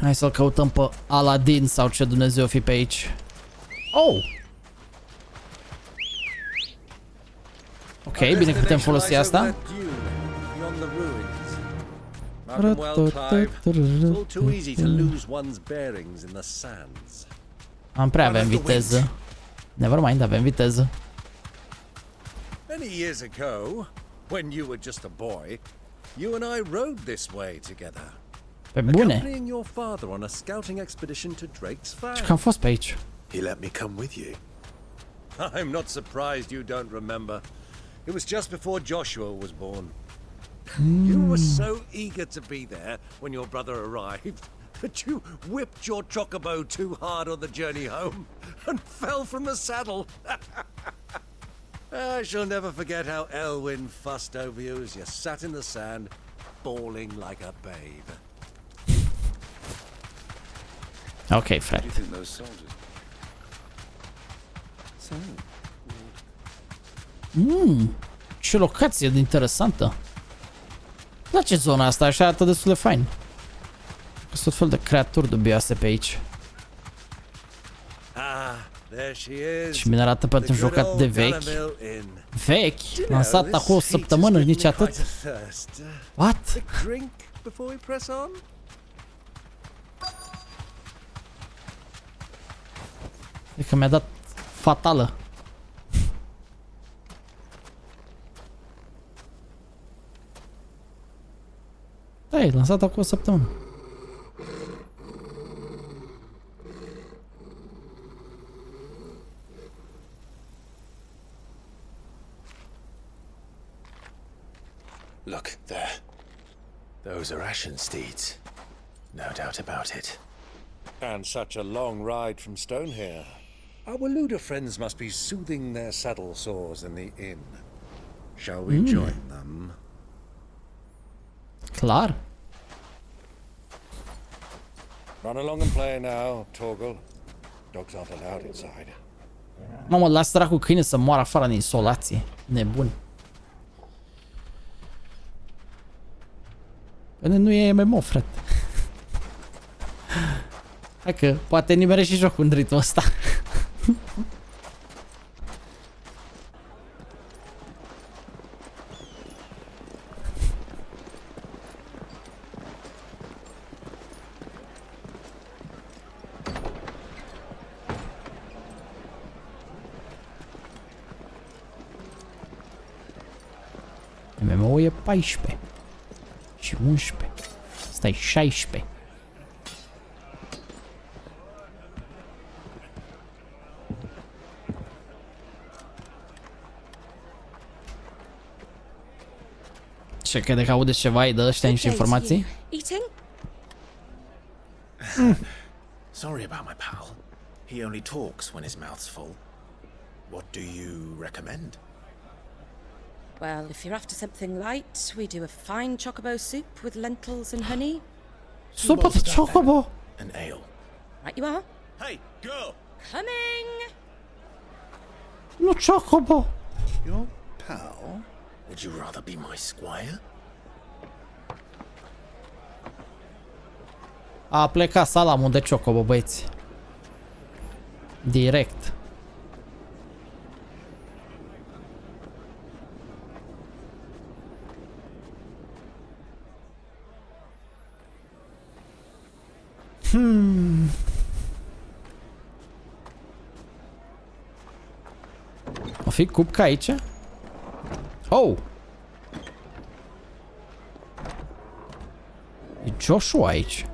Hai să-l căutăm pe Aladdin sau ce Dumnezeu fi pe aici. Oh! Ok, bine că putem folosi asta. Am prea avem viteză. Never mind, avem viteză. Many years ago, when you were just a boy, you and I rode this way together. Pe bune. Accompanying your father on a scouting expedition to Drake's Fang. Ce că am fost pe aici. He let me come with you. I'm not surprised you don't remember. It was just before Joshua was born. You were so eager to be there when your brother arrived that you whipped your chocobo too hard on the journey home and fell from the saddle. I shall never forget how Elwyn fussed over you as you sat in the sand, bawling like a babe. Ok, frate. Ce locație interesantă. Îmi place zona asta, așa arată destul de fain. Sunt tot fel de creaturi dubioase pe aici. There she is. Și mi arată pentru un joc atât de vechi. Vechi? Lansat acum o săptămână, nici atât. What? E că mi-a dat fatală. Da, e lansat acum o săptămână. Look, there. Those are ashen steeds. No doubt about it. And such a long ride from Stone here. Our Luda friends must be soothing their saddle sores in the inn. Shall we join them? Clar. Run along and play now, Torgal. Dogs aren't allowed inside. Mamă, lasă dracu câine să moară afară în insolație. Nebun. Până nu e MMO, frate. Hai că poate nimere și jocul în ritmul ăsta. MMO e 14 și 11. Asta e 16. Ce crede că aude ceva, îi dă ăștia niște informații? Sorry about my pal. He only talks when his mouth's full. What do you recommend? Well, if you're after something light, we do a fine chocobo soup with lentils and honey. Supă de chocobo! An ale. Right you are. Hey, girl! Coming! Nu chocobo! Your pal? Would you rather be my squire? A plecat salamul de chocobo, băieți. Direct. O fi cupca aici? Oh! E Joshua aici.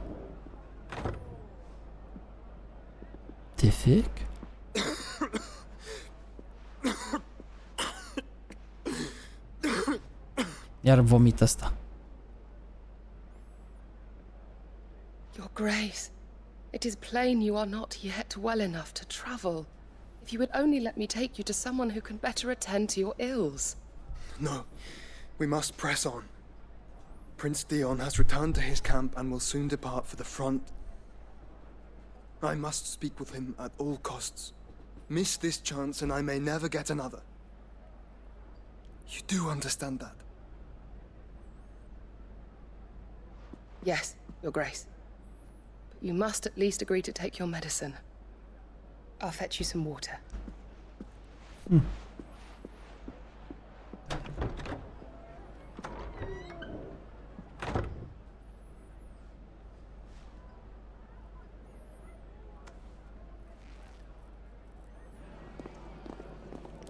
The fuck? Iar vomit ăsta. Your Grace, it is plain you are not yet well enough to travel. If you would only let me take you to someone who can better attend to your ills. No, we must press on. Prince Theon has returned to his camp and will soon depart for the front. I must speak with him at all costs. Miss this chance and I may never get another. You do understand that? Yes, Your Grace. But You must at least agree to take your medicine. I'll fetch you some water.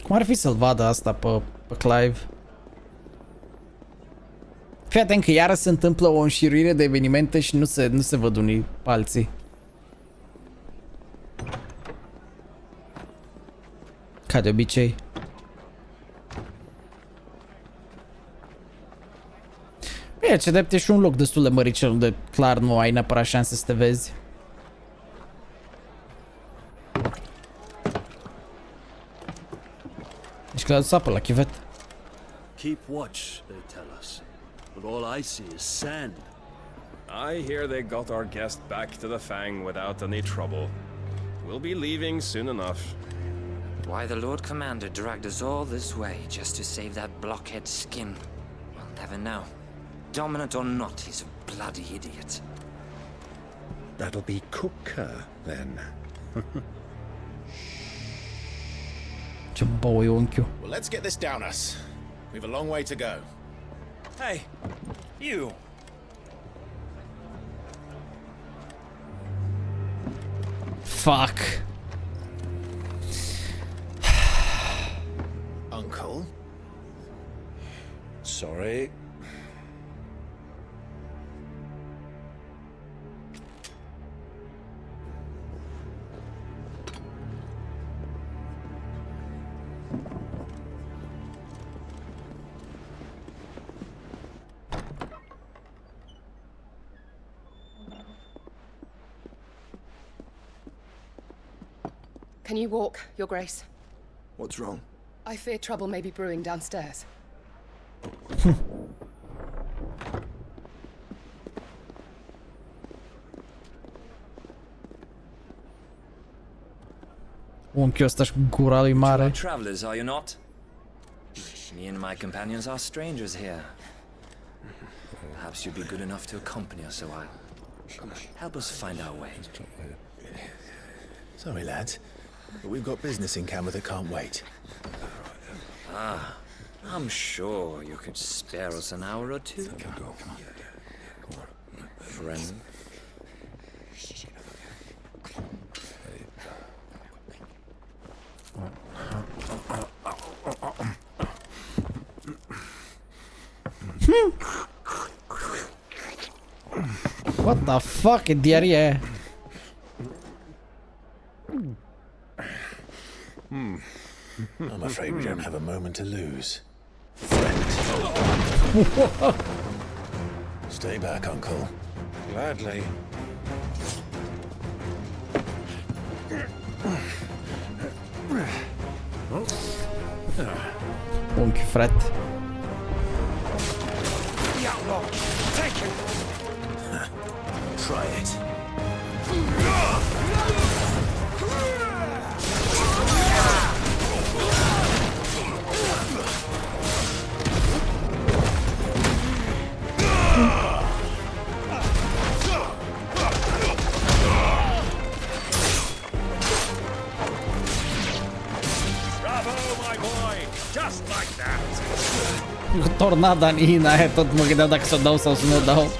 Cum ar fi să-l vadă asta pe Clive? Fii atent că iară se întâmplă o înșiruire de evenimente și nu se văd unii pe alții. Ca de obicei. Bine, ce drept e și un loc destul de măricel unde clar nu ai neapărat șanse să te vezi. Deci că l-a dus apă la chivet. Keep watch, they tell us. But all I see is sand. I hear they got our guest back to the Fang without any trouble. We'll be leaving soon enough. Why the Lord Commander dragged us all this way just to save that blockhead skin, we'll never know. Dominant or not, he's a bloody idiot. That'll be Cooker, then. Ce bău e unchiul. Well, let's get this down us. We've a long way to go. Hey, you! Fuck. Uncle? Sorry. Can you walk, Your Grace? What's wrong? I fear trouble may be brewing downstairs. Unchiul ăsta și gura lui mare. Travelers, are you not? Me and my companions are strangers here. Perhaps you'd be good enough to accompany us a while. Help us find our way. Sorry, lads, but we've got business in camera that can't wait. Ah, I'm sure you could spare us an hour or two. Friend. What the fuck, e diaree. I'm afraid we don't have a moment to lose. Friend. Stay back, Uncle. Gladly. Unchi, frate. Try it. Tornada în Ina aia, tot mă gândeam dacă să o dau sau să nu o dau.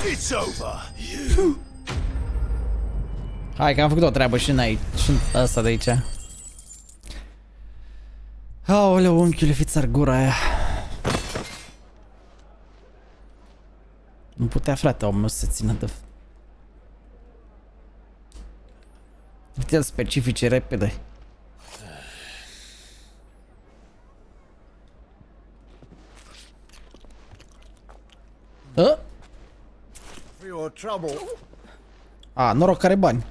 It's over. Hai că am făcut o treabă și în aici, și în ăsta de aici. Aoleu, unchiule, fiți ar gura aia. Nu putea, frate, omul să se țină de... Uite-l specifice repede. For your trouble. A, noroc care bani.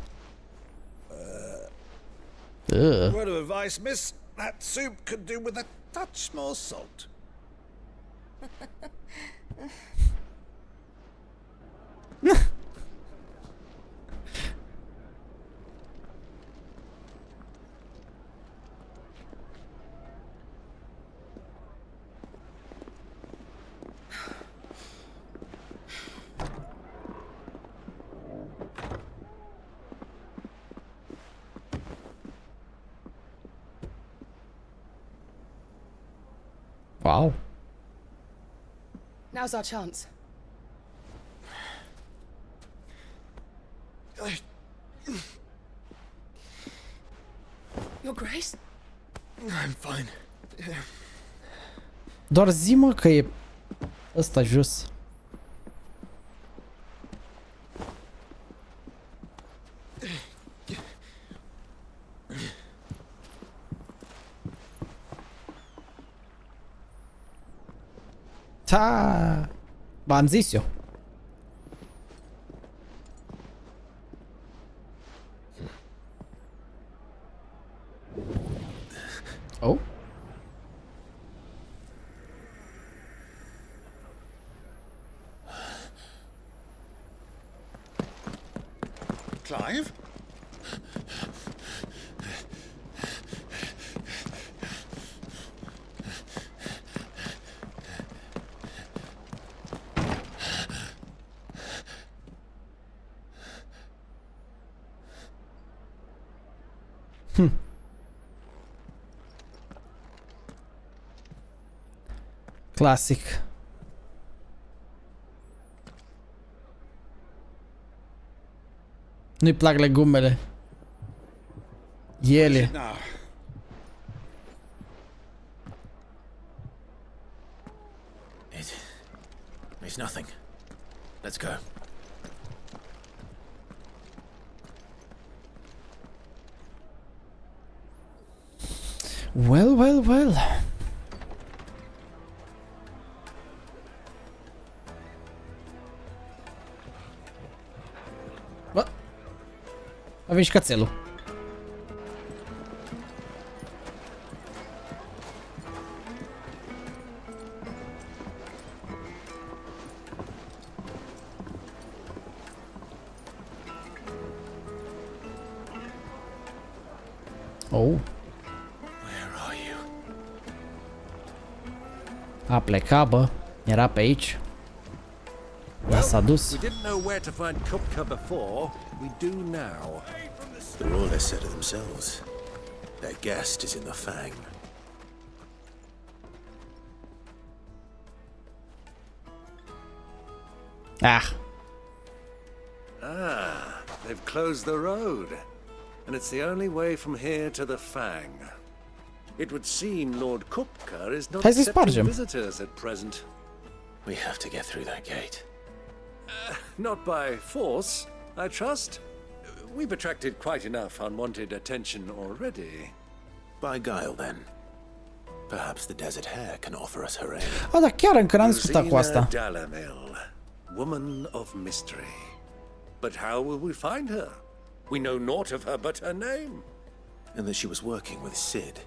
Word of advice, miss. That soup could do with a touch more salt. Wow. Now's our chance. Your Grace? I'm fine. Doar zi-mă că e ăsta jos. Ta, v-am zis eu. Oh. Clive? Clasic. Nu-i plac legumele. Ele. Now. It's nothing. Let's go. Well, well, well. Bă, a venit și cățelul. Oh. A plecat, bă. Era pe aici. Dar s-a dus. We didn't know where to find Kupka before. We do now. They're all they said of themselves. Their guest is in the Fang. Ah. Ah, they've closed the road. And it's the only way from here to the Fang. It would seem Lord Kupka is not Hai să accepting spargem. visitors at present. We have to get through that gate. Not by force, I trust. We've attracted quite enough unwanted attention already. By guile, then. Perhaps the Desert Hare can offer us her aid. A, dar chiar încă n-am discutat cu asta. Dalamil, woman of mystery. But how will we find her? We know naught of her but her name. And that she was working with Sid.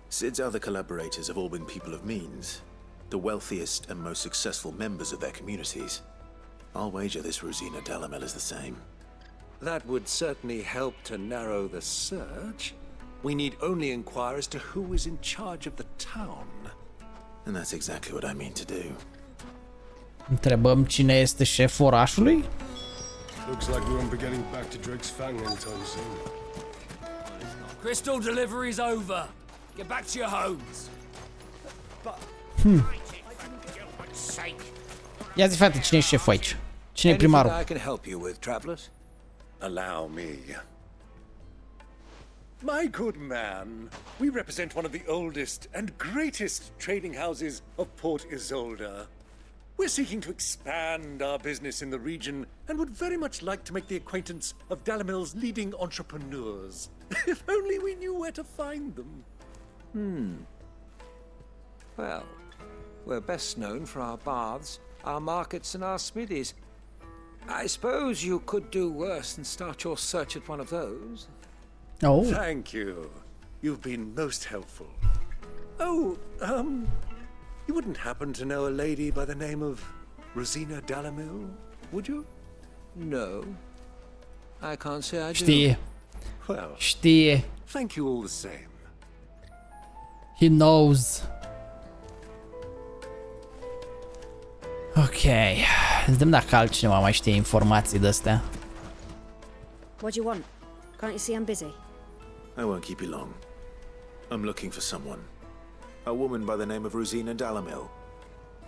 Sid's other collaborators have all been people of means. The wealthiest and most successful members of their communities. I'll wager this Rosina Dalamil is the same. That would certainly help to narrow the search. We need only inquire as to who is in charge of the town. And that's exactly what I mean to do. Întrebăm cine este șeful orașului? Looks like we won't be getting back to Drake's Fang anytime soon. Crystal delivery's over. Get back to your homes. Ia zi, frate, cine e șeful aici? Cine e primarul? Anything I can help you with, travelers? Allow me. My good man, we represent one of the oldest and greatest trading houses of Port Isolde. We're seeking to expand our business in the region and would very much like to make the acquaintance of Dalamil's leading entrepreneurs. If only we knew where to find them. Well, we're best known for our baths, our markets, and our smithies. I suppose you could do worse than start your search at one of those. Oh. Thank you. You've been most helpful. Oh, you wouldn't happen to know a lady by the name of Rosina Dalamil, would you? No. I can't say I do. Știe. Well, Știe. thank you all the same. He knows. Ok. Vedem dacă altcineva mai știe informații de-astea. What do you want? Can't you see I'm busy? I won't keep you long. I'm looking for someone. A woman by the name of Rosina Dalamil.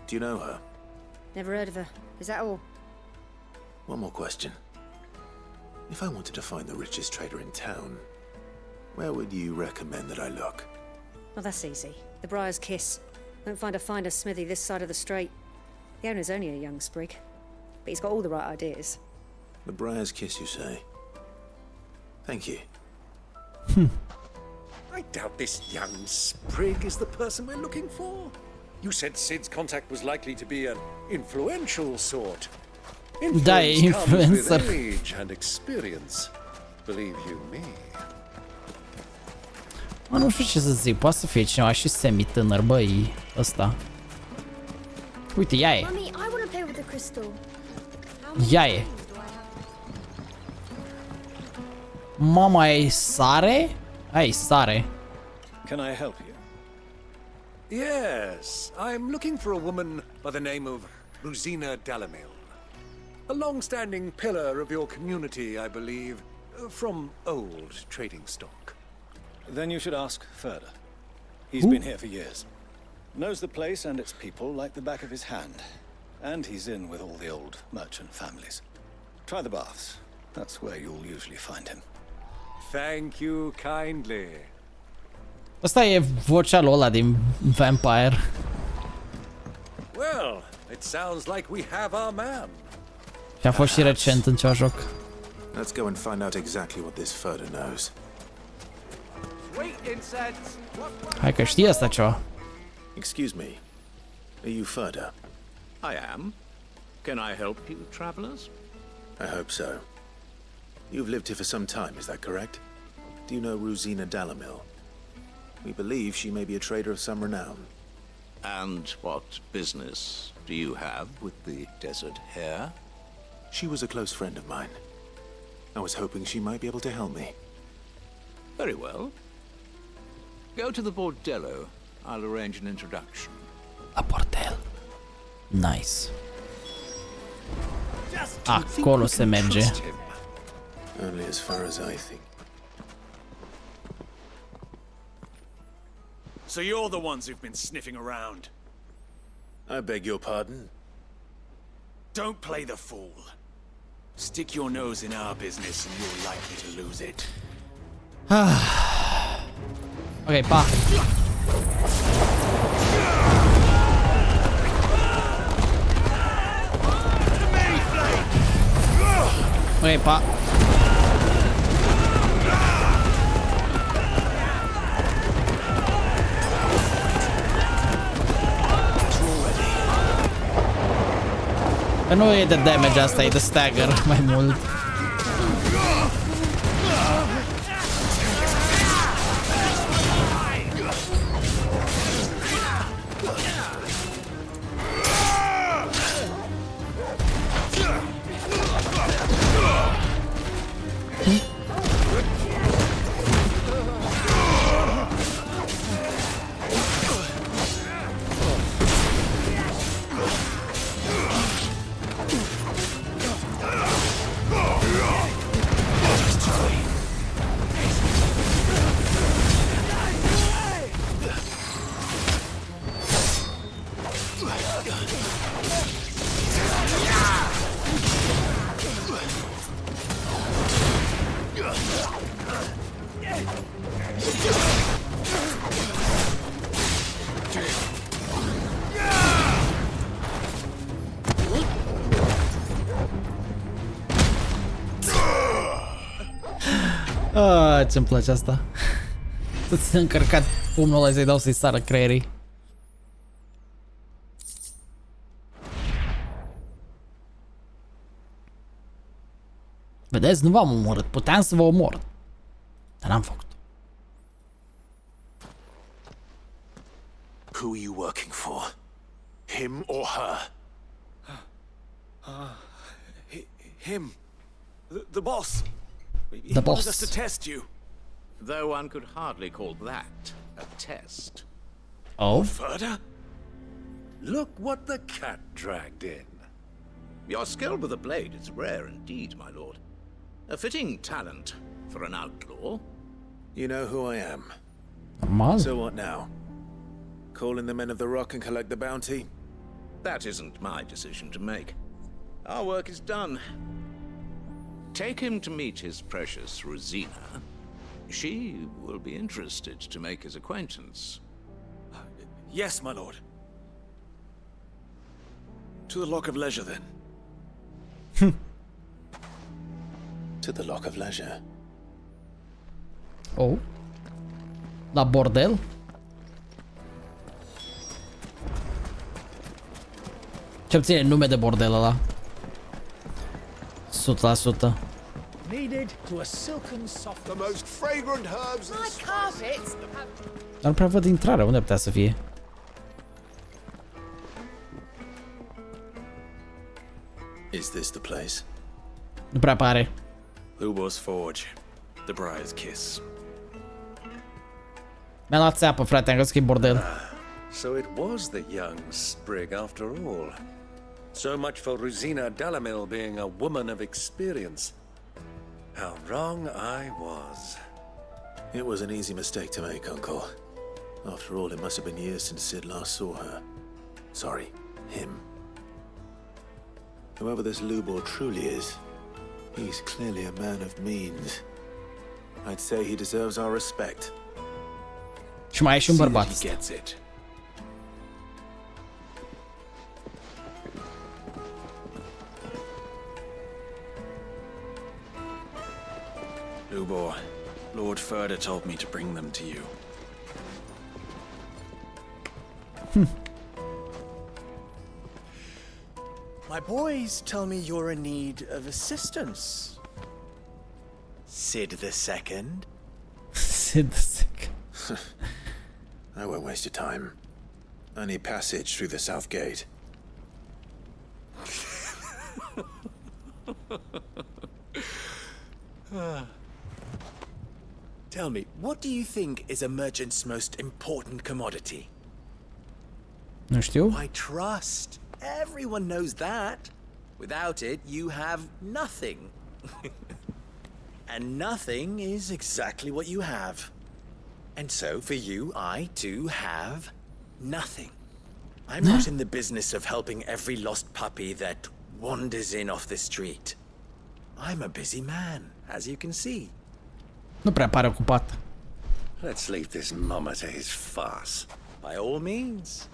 Do you know her? Never heard of her. Is that all? One more question. If I wanted to find the richest trader in town, where would you recommend that I look? Well, that's easy. The Briar's Kiss. Won't find a finer smithy this side of the strait. The owner's only a young sprig, but he's got all the right ideas. The Briar's Kiss, you say? Thank you. I doubt this young sprig is the person we're looking for. You said Sid's contact was likely to be an influential sort. Da, e Influence comes with influencer. age and experience, believe you me. Mă, nu știu ce să zic, poate să fie cineva și semi-tânăr, băi, ăsta. Uite, ea e. Mummy, I want to play with the crystal. Ea e. Mama, e sare? Ai, sare. Can I help you? Yes, I'm looking for a woman by the name of Rosina Dalamil. A long-standing pillar of your community, I believe, from old trading stock. Then you should ask Ferda. He's been here for years. Knows the place and its people like the back of his hand. And he's in with all the old merchant families. Try the baths. That's where you'll usually find him. Thank you kindly. Ăsta e vocalul ăla din Vampire. Well, it sounds like we have our man. Și a fost și recent în ceva joc. Let's go and find out exactly what this Ferda knows. Hai că știe asta ceva. Excuse me. Are you Ferda? I am. Can I help you, travelers? I hope so. You've lived here for some time, is that correct? Do you know Rosina Dalamil? We believe she may be a trader of some renown. And what business do you have with the desert hare? She was a close friend of mine. I was hoping she might be able to help me. Very well. Go to the bordello. I'll arrange an introduction. La bordel. Nice. Acolo se merge. Only as far as I think. So you're the ones who've been sniffing around. I beg your pardon? Don't play the fool. Stick your nose in our business and you're likely to lose it. Ok, pa. Ok, pa. Că nu e de damage asta, e de stagger mai mult. Ce-mi place asta. Să-ți încărcat pumnul ăla să-i dau să-i sară creierii. Vedeți? Nu v-am omorât. Puteam să vă omor. Dar n-am făcut. Who are you working for? Him or her? Him. The boss. He The wanted us boss. to test you. Though one could hardly call that a test. Oh. Further? Look what the cat dragged in. Your skill with the blade is rare indeed, my lord. A fitting talent for an outlaw. You know who I am. Normal. So what now? Call in the men of the Rock and collect the bounty? That isn't my decision to make. Our work is done. Take him to meet his precious Rosina. She will be interested to make his acquaintance. Yes, my lord. To the Lock of Leisure, then. To the Lock of Leisure. Oh. La bordel? Ce puțin e nume de bordel ăla. 100%. Needed to a silken soft. The most fragrant herbs. My carpets. Dar nu prea văd intrarea, unde putea să fie? Is this the place? Nu prea pare. Lubo's Forge. The Briar's Kiss. Mi-a luat țeapă, frate, am crezut că e bordel. So it was the young sprig after all. So much for Rosina Dalamil being a woman of experience. How wrong I was. It was an easy mistake to make, Uncle. After all, it must have been years since Sid last saw her. Sorry, him. Whoever this Lubor truly is, he's clearly a man of means. I'd say he deserves our respect. Și mai e și un See that bărbat. he gets it. Lubor, Lord Furder told me to bring them to you. My boys tell me you're in need of assistance. Sid the Second. Sid the Second. I won't waste your time. I need passage through the south gate. Tell me, what do you think is a merchant's most important commodity? Nu știu. Why, trust. Everyone knows that. Without it, you have nothing. And nothing is exactly what you have. And so, for you, I too have nothing. I'm not in the business of helping every lost puppy that wanders in off the street. I'm a busy man, as you can see. Nu prea pare ocupat. Let's leave this mummer to his farce. By all means.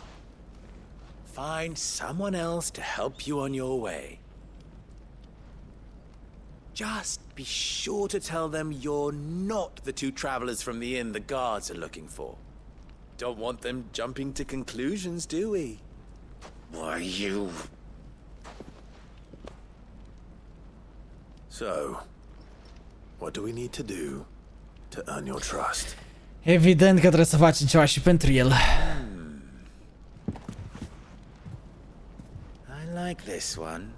Find someone else to help you on your way. Just be sure to tell them you're not the two travelers from the inn the guards are looking for. Don't want them jumping to conclusions, do we? Why, you... So, what do we need to do to earn your trust? Evident că trebuie să facem ceva și pentru el. I like this one.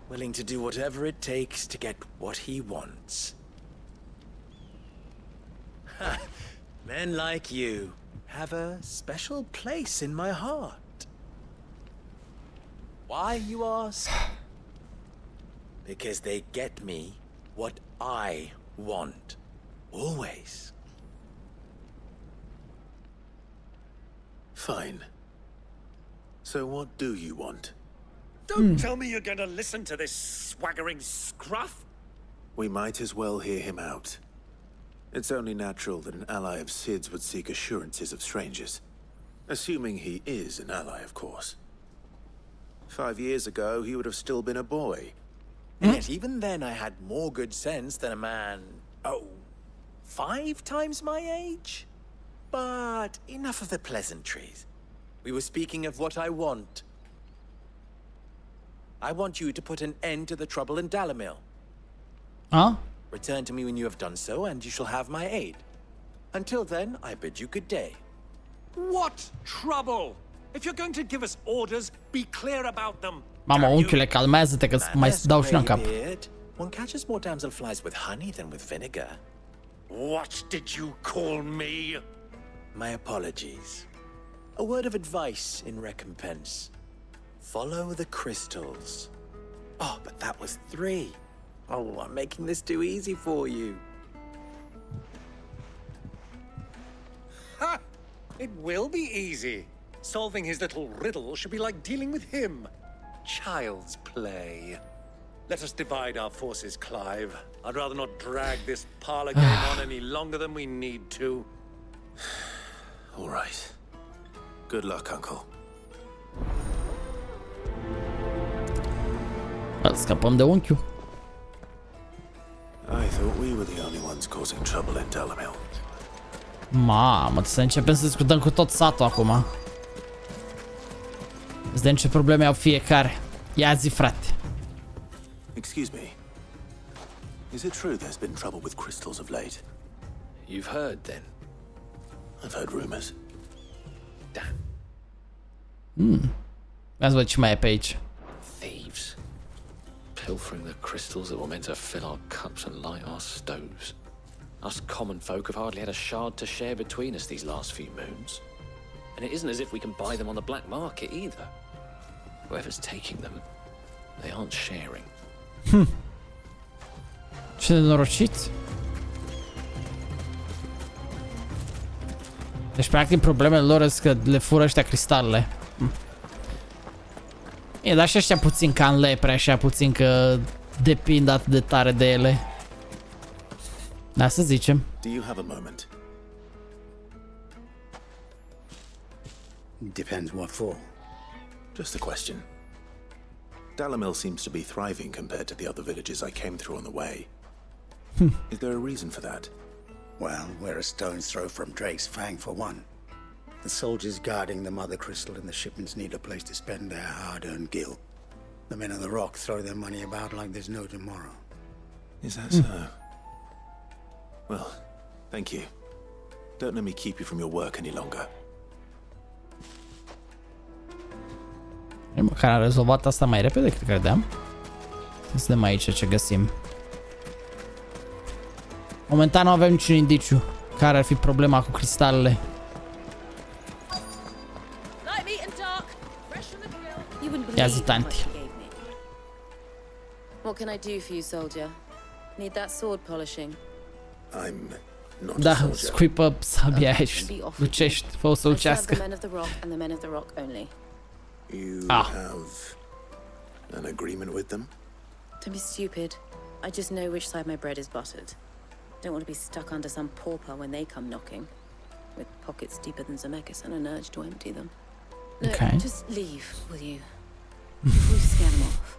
Willing to do whatever it takes to get what he wants. Men like you have a special place in my heart. Why, you ask? Because they get me what I want. Always. Fine. So what do you want? Don't tell me you're going to listen to this swaggering scruff. We might as well hear him out. It's only natural that an ally of Sid's would seek assurances of strangers. Assuming he is an ally, of course. 5 years ago, he would have still been a boy. And yet even then I had more good sense than a man, 5 times my age? But enough of the pleasantries. We were speaking of what I want. I want you to put an end to the trouble in Dalamil. Huh? Return to me when you have done so, and you shall have my aid. Until then, I bid you good day. What trouble? If you're going to give us orders, be clear about them. Mamă, unchiule, calmează-te că mai dau și în cap. One catches more damselflies with honey than with vinegar. What did you call me? My apologies. A word of advice in recompense. Follow the crystals. Oh, but that was 3. Oh, I'm making this too easy for you. Ha! It will be easy. Solving his little riddle should be like dealing with him. Child's play. Let us divide our forces, Clive. I'd rather not drag this parlor game on any longer than we need to. All right. Good luck, Uncle. Scapăm de unchiul. I thought we were the only ones causing trouble in Dalamil. Mamă, să începem să discutăm cu tot satul acum. Îți vedem ce probleme au fiecare. Ia zi, frate. Excuse me. Is it true there's been trouble with crystals of late? You've heard, then? I've heard rumors. Damn. Ia zi văd ce mai e pe aici. Thieves. Pilfering the crystals that were meant to fill our cups and light our stoves. Us common folk have hardly had a shard to share between us these last few moons. And it isn't as if we can buy them on the black market either. Whoever's taking them, they aren't sharing. Ce nenorociți. Deci, practic, problemele lor sunt că le fură ăștia cristalele. E, dar și ăștia puțin ca în lepre, așa puțin că depind atât de tare de ele. Da, să zicem. Do you have a moment? Depends what for. Just a question. Dalamil seems to be thriving compared to the other villages I came through on the way. Is there a reason for that? Well, we're a stone's throw from Drake's Fang for one. The soldiers guarding the mother crystal and the shipments need a place to spend their hard-earned gil. The men of the rock throw their money about like there's no tomorrow. Is that so? Well, thank you. Don't let me keep you from your work any longer. Măcar am rezolvat asta mai repede decât credeam. Să vedem aici ce găsim. Momentan nu avem niciun indiciu care ar fi problema cu cristalele. Ia zi, tanti. What can I do for you, soldier? Need that sword polishing? I'm not Da, a soldier. scuipă sabia aia și lucești, fă-o să I serve lucească. the men of the rock and the men of the rock only. You have an agreement with them? Don't be stupid. I just know which side my bread is buttered. Don't want to be stuck under some pauper when they come knocking, with pockets deeper than Zemeckis and an urge to empty them. Look, Okay. just leave, will you? We've scared them off.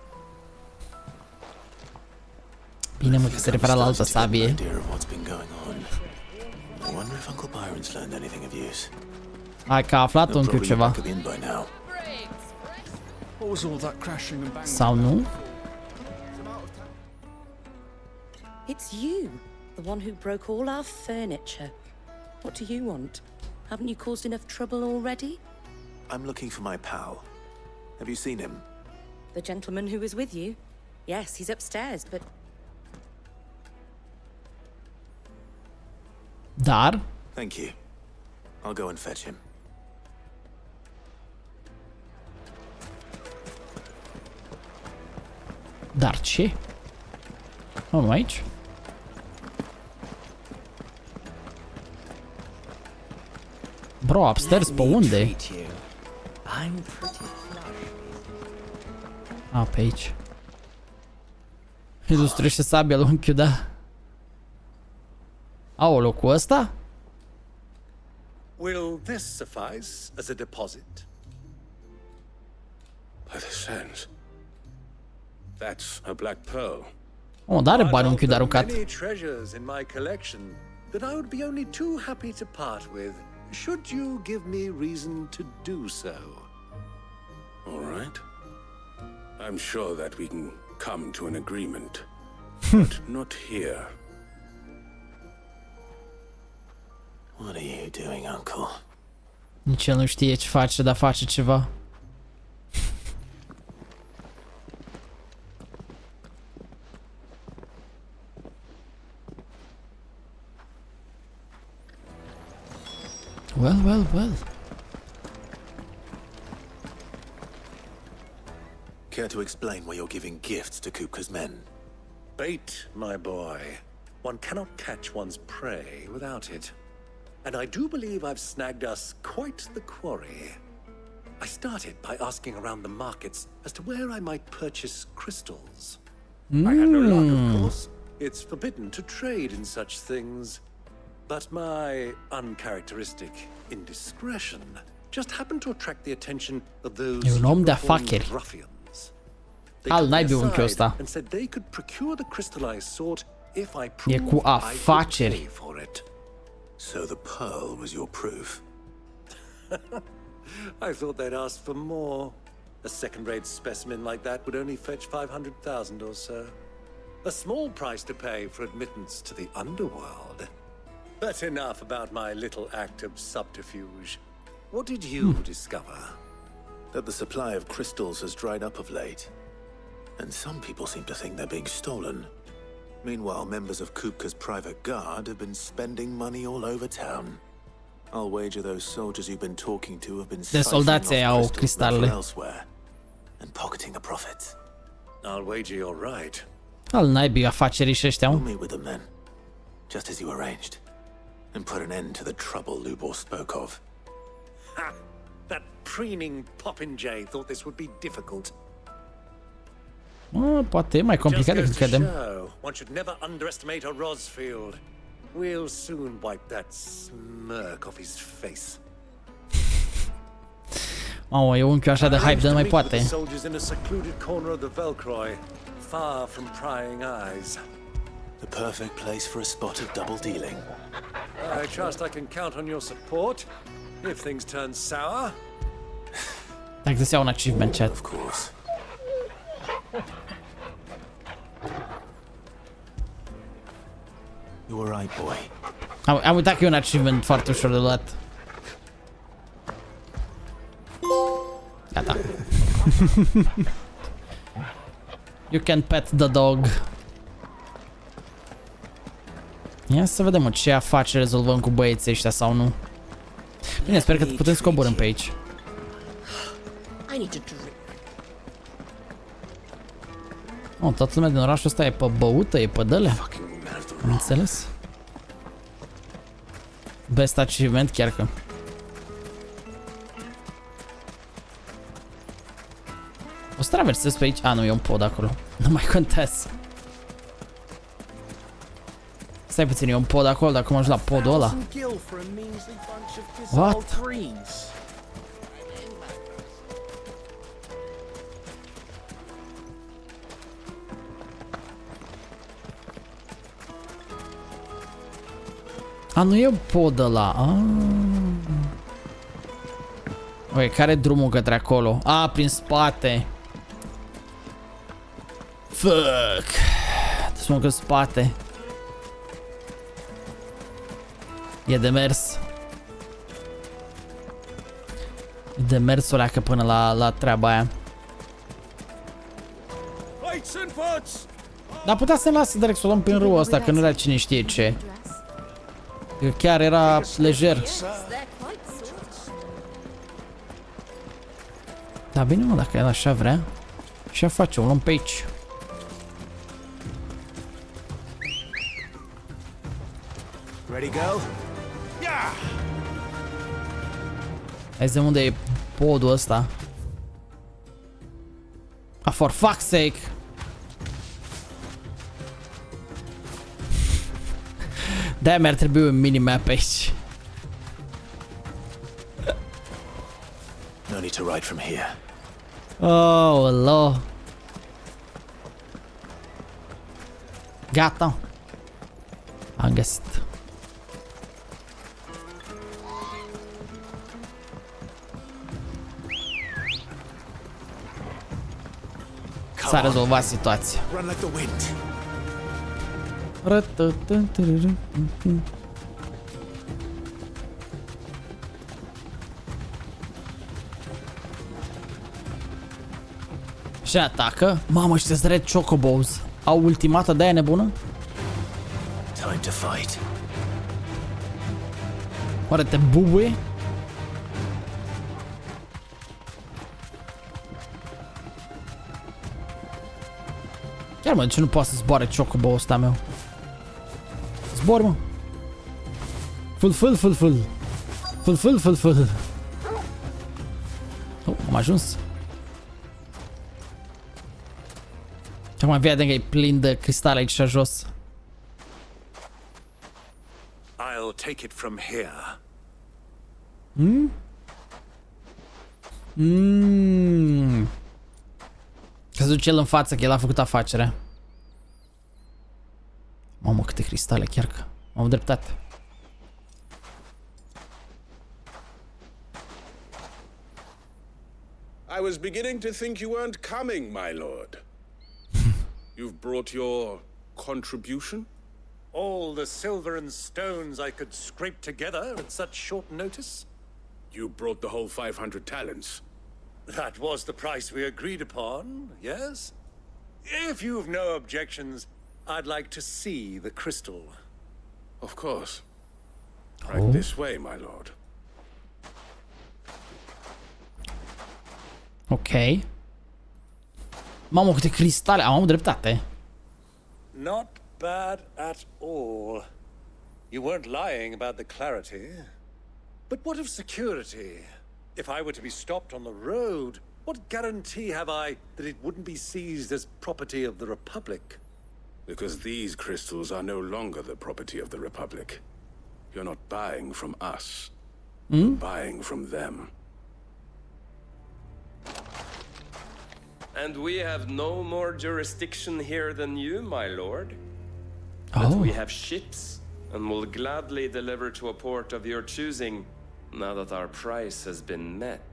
Bine, mă, că se referă la altă sabie. Idea of what's been going on. I wonder if Uncle Byron's learned anything of use. Hai că a aflat unchiul ceva. Back at the inn by now. What was all that crashing and banging? Sau nu? It's you, the one who broke all our furniture. What do you want? Haven't you caused enough trouble already? I'm looking for my pal. Have you seen him? The gentleman who was with you? Yes, he's upstairs, but Dar? Thank you. I'll go and fetch him. Dar ce? Am aici? Bro, upstairs pe unde? I'm pretty A, pe aici. Ilustrește sabia lui unchiul, da. Aoleu, cu ăsta? Will this suffice as a deposit? By the sands. That's a black pearl. Oh, dar are bani One of unchiul de the aruncat. many treasures in my collection that I would be only too happy to part with, should you give me reason to do so. All right. I'm sure that we can come to an agreement. But not here. What are you doing, Uncle? Nici el nu știe ce face, dar face ceva. Well, well, well. Care to explain why you're giving gifts to Kupka's men? Bait, my boy. One cannot catch one's prey without it. And I do believe I've snagged us quite the quarry. I started by asking around the markets as to where I might purchase crystals. I had no luck, of course. It's forbidden to trade in such things. But my uncharacteristic indiscretion just happened to attract the attention of those E un om de uniformed afaceri. ruffians. They Al took me naibii unchiul aside ăsta. and said they could procure the crystallized sort if I E proved cu I could afaceri. pay for it. So the pearl was your proof? I thought they'd ask for more. A second-rate specimen like that would only fetch 500,000 or so. A small price to pay for admittance to the underworld. But enough about my little act of subterfuge. What did you discover? That the supply of crystals has dried up of late. And some people seem to think they're being stolen. Meanwhile, members of Kupka's private guard have been spending money all over town. I'll wager those soldiers you've been talking to have been De soldați siphoning au off crystals cristalele. elsewhere and pocketing the profits. I'll wager you're right. Al naibii afacerii și ăștia, We'll mă. meet with them then, just as you arranged, and put an end to the trouble Lubor spoke of. Ha! That preening popinjay thought this would be difficult. Poate e mai complicat decât credem. One should never underestimate a Rosfield. We'll soon wipe that smirk off his face. Mamă, e unchiul așa de hype de nu mai poate. Soldiers in a secluded corner of the Velcroy, far from prying eyes. The perfect place for a spot of double dealing. I trust I can count on your support if things turn sour. Dacă să iau un achievement, chat. Of course. You were right, boy. Am uitat că e un achievement foarte ușor de luat. Gata. You can pet the dog. Ia să vedem ce afaceri rezolvăm cu băieții ăștia sau nu. Bine, sper că putem să coborâm pe aici. Oh, toată lumea din orașul ăsta e pe băută, e pe dălea. Am înțeles. Best achievement, chiar că. O să traversez pe aici. A, nu, e un pod acolo. Nu mai contează. Stai puțin, e un pod acolo, dar cum ajung la podul ăla? What? A, nu e pod ăla. Ok, care e drumul către acolo? A, prin spate. Fuck. Trebuie să mă în spate. E de mers. E de mers o leacă până la treaba aia. Dar putea să-mi lasă direct să o luăm prin râul ăsta, că nu era cine știe ce. Că chiar era lejer. Da, bine, mă, dacă el așa vrea. Și-a face, o luăm pe aici. Ready, go? Hai să vedem unde e podul ăsta. Ah, for fuck's sake! De-aia mi-ar trebui un minimap aici. No need to ride from here. Oh, lo. Gata. Am găsit. S-a rezolvat situația. Run like the wind. Și atacă. Mamă, ăștia-s red chocobos. Au ultimata de aia nebună? Time to fight. Oare te bubuie? Chiar mă, de ce nu poate să zboare chocobo ăsta meu? Zbor, mă. Ful. Oh, am ajuns. Și acum vedem că e plin de cristale aici jos. I'll take it from here. Că se duce el în față, că el a făcut afacerea. Mamă, câte cristale, chiar că am dreptate. I was beginning to think you weren't coming, my lord. You've brought your contribution? All the silver and stones I could scrape together at such short notice? You brought the whole 500 talents. That was the price we agreed upon, yes? If you've no objections, I'd like to see the crystal. Of course. Right this way, my lord. Ok. Mamă, câte cristale. Am dreptate. Not bad at all. You weren't lying about the clarity. But what of security? If I were to be stopped on the road, what guarantee have I that it wouldn't be seized as property of the Republic? Because these crystals are no longer the property of the Republic. You're not buying from us. You're buying from them. And we have no more jurisdiction here than you, my lord. But we have ships, and will gladly deliver to a port of your choosing, now that our price has been met.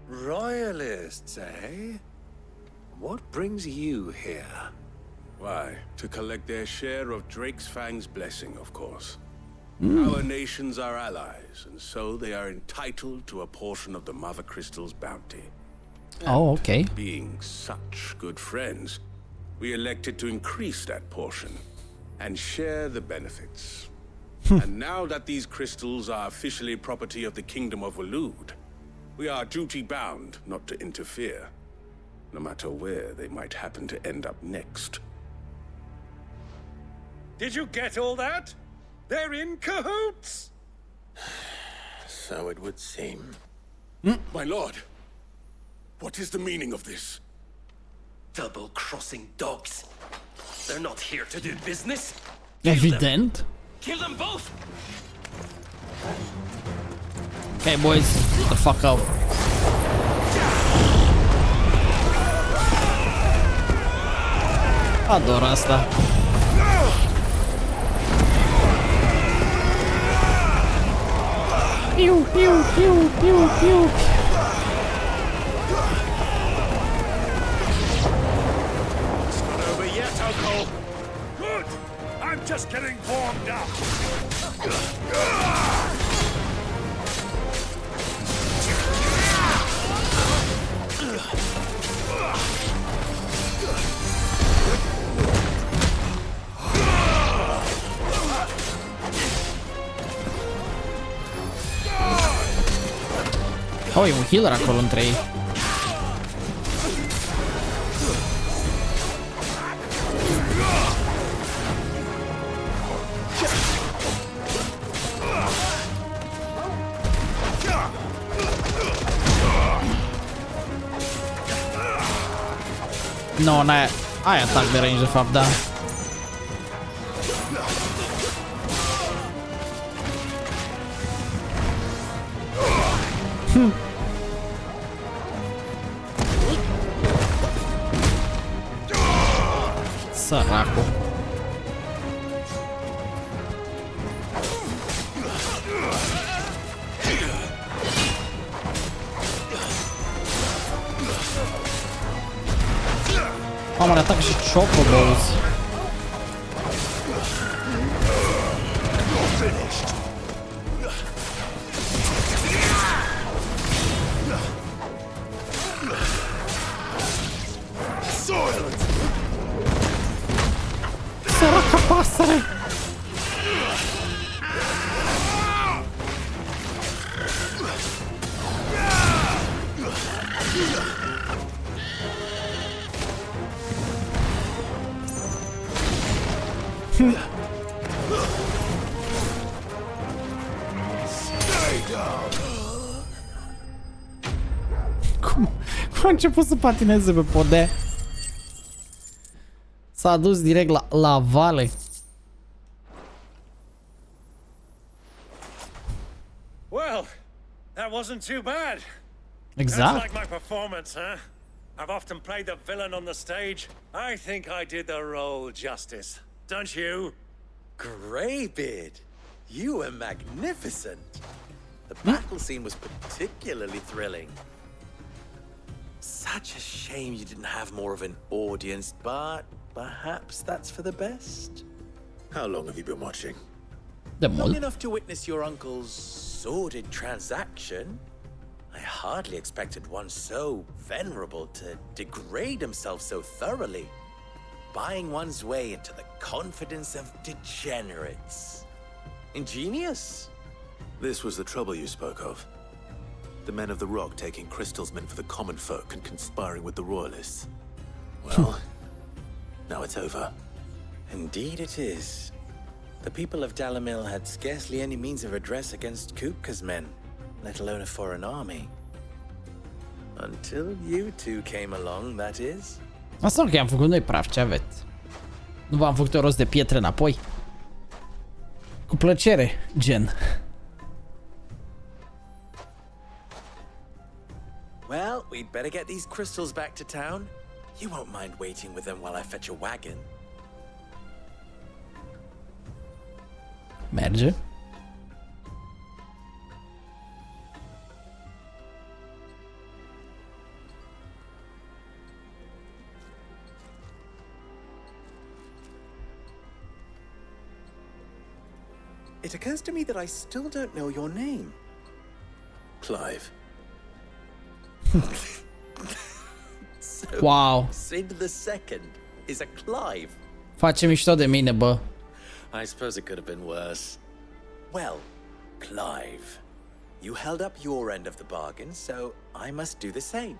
Royalists, eh? What brings you here? Why? To collect their share of Drake's Fang's blessing, of course. Our nations are allies, and so they are entitled to a portion of the Mother Crystal's bounty. Oh, okay. Being such good friends, we elected to increase that portion and share the benefits. And now that these crystals are officially property of the Kingdom of Waloed, we are duty-bound not to interfere, no matter where they might happen to end up next. Did you get all that? They're in cahoots! So it would seem. My lord, what is the meaning of this? Double-crossing dogs. They're not here to do business. Evident. Kill them both! Okay, boys, get the fuck out. Ador asta. Piu, piu, piu, piu, piu. It's not over yet, Uncle. Good. I'm just getting warmed up. Oh, e un healer acolo între ei. No, n-ai atac de range de fapt, da. Săracu. Mamă, ne atacă și chocobos. sare! Cum a început să patineze pe podea? S-a dus direct la vale. Well, that wasn't too bad. Exact. That's like my performance, huh? I've often played the villain on the stage. I think I did the role justice. Don't you? Greybeard, you were magnificent. The battle scene was particularly thrilling. Such a shame you didn't have more of an audience, but perhaps that's for the best. How long have you been watching? Long enough to witness your uncle's sordid transaction. I hardly expected one so venerable to degrade himself so thoroughly, buying one's way into the confidence of degenerates. Ingenious. This was the trouble you spoke of. The men of the Rock taking crystals meant for the common folk and conspiring with the royalists. Well, now it's over. Indeed it is. The people of Dalamil had scarcely any means of redress against Kupka's men, let alone a foreign army. Until you two came along, that is. Asta nu că am făcut noi praf, ce aveți? Nu v-am făcut o rost de pietre înapoi? Cu plăcere, gen. Well, we'd better get these crystals back to town. You won't mind waiting with them while I fetch a wagon. Merge. It occurs to me that I still don't know your name. Clive. So, wow. Sid the Second is a Clive. Face mișto de mine, bă. I suppose it could have been worse. Well, Clive, you held up your end of the bargain, so I must do the same.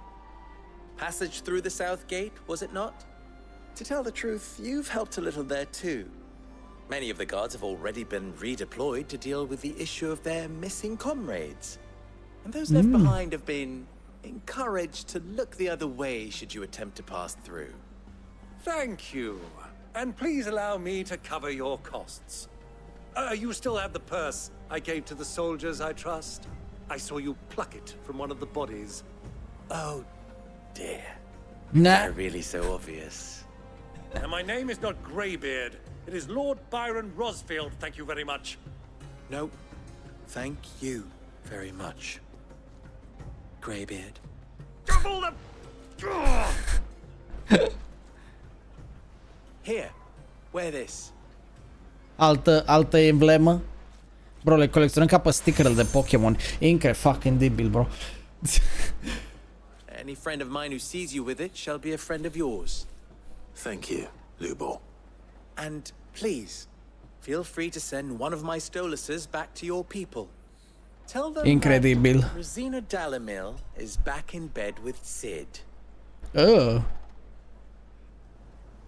Passage through the south gate, was it not? To tell the truth, you've helped a little there too. Many of the guards have already been redeployed to deal with the issue of their missing comrades. And those left behind have been encouraged to look the other way should you attempt to pass through. Thank you. And please allow me to cover your costs. You still have the purse I gave to the soldiers, I trust? I saw you pluck it from one of the bodies. Oh, dear. Nah. Is that really so obvious? And my name is not Greybeard. It is Lord Byron Rosfield, thank you very much. No, thank you very much, Greybeard. Double the... Here, wear this. Altă emblemă. Bro, le colecționăm ca pe stickerele de Pokémon. Incredibil, bro. Any friend of mine who sees you with it shall be a friend of yours. Thank you, Lubo. And please, feel free to send one of my stoluses back to your people. Tell them Incredibil. that Rosina Dalamil is back in bed with Sid.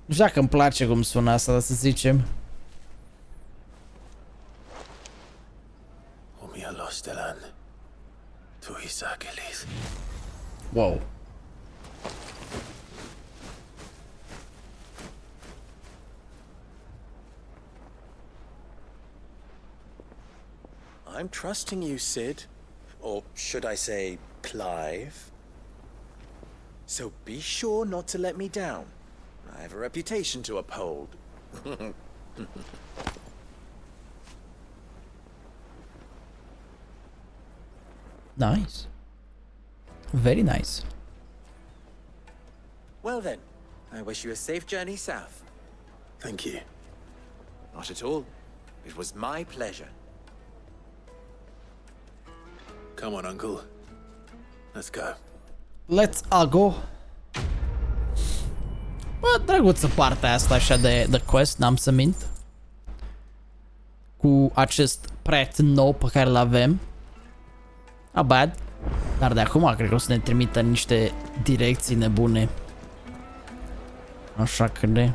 Nu știu dacă îmi place cum sună asta, să zicem. Wow. I'm trusting you, Sid. Or should I say, Clive. So be sure not to let me down. I have a reputation to uphold. Nice. Very nice. Well then, I wish you a safe journey south. Thank you. Not at all. It was my pleasure. Come on, Uncle. Let's go. Let's go. Bă, drăguță partea asta așa de quest, n-am să mint. cu acest proiect nou pe care îl avem. Not bad. Dar de acum cred că o să ne trimită niște direcții nebune. Așa că de...